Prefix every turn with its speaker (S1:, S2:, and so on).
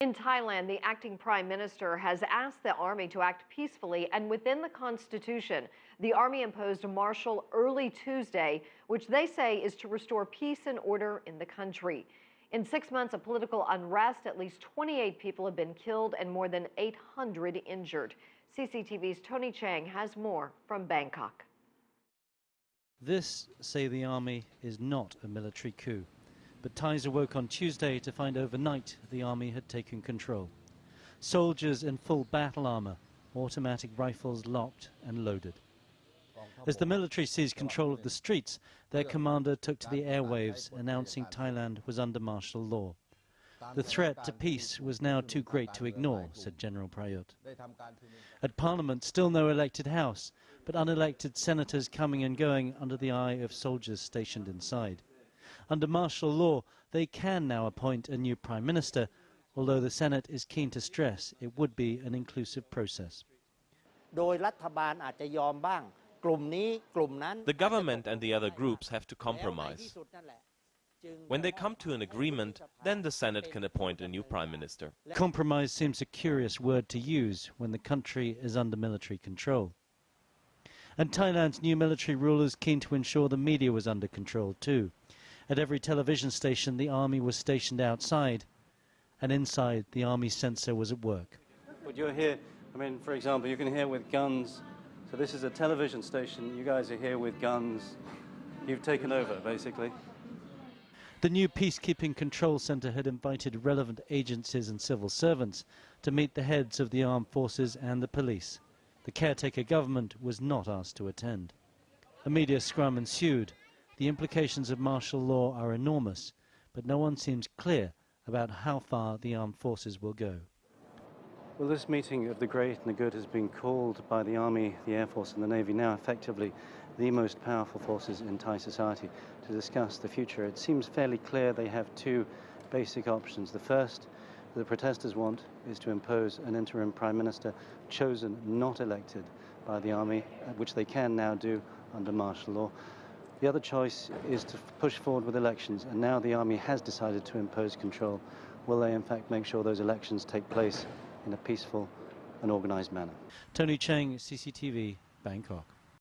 S1: In Thailand, the acting prime minister has asked the army to act peacefully and within the constitution. The army imposed a martial early Tuesday, which they say is to restore peace and order in the country. In 6 months of political unrest, at least 28 people have been killed and more than 800 injured. CCTV's Tony Cheng has more from Bangkok.
S2: This, say the army, is not a military coup. But Thais awoke on Tuesday to find overnight the army had taken control. Soldiers in full battle armor, automatic rifles locked and loaded. As the military seized control of the streets, their commander took to the airwaves, announcing Thailand was under martial law. The threat to peace was now too great to ignore, said General Prayut. At Parliament, still no elected house, but unelected senators coming and going under the eye of soldiers stationed inside. Under martial law, they can now appoint a new prime minister, although the Senate is keen to stress it would be an inclusive process.
S3: The
S4: government and the other groups have to compromise. When they come to an agreement, then the Senate can appoint a new prime minister.
S2: Compromise seems a curious word to use when the country is under military control. And Thailand's new military rulers keen to ensure the media was under control too. At every television station, the army was stationed outside, and inside, the army censor was at work.
S5: But you're here, I mean, for example, you can hear with guns. So this is a television station. You guys are here with guns. You've taken over, basically.
S2: The new peacekeeping control center had invited relevant agencies and civil servants to meet the heads of the armed forces and the police. The caretaker government was not asked to attend. A media scrum ensued. The implications of martial law are enormous, but no one seems clear about how far the armed forces will go.
S5: Well, this meeting of the great and the good has been called by the Army, the Air Force and the Navy, now effectively the most powerful forces in Thai society, to discuss the future. It seems fairly clear they have two basic options. The first the protesters want is to impose an interim prime minister chosen, not elected by the army, which they can now do under martial law. The other choice is to push forward with elections, and now the army has decided to impose control. Will they in fact make sure those elections take place in a peaceful and organized manner?
S2: Tony Cheng, CCTV, Bangkok.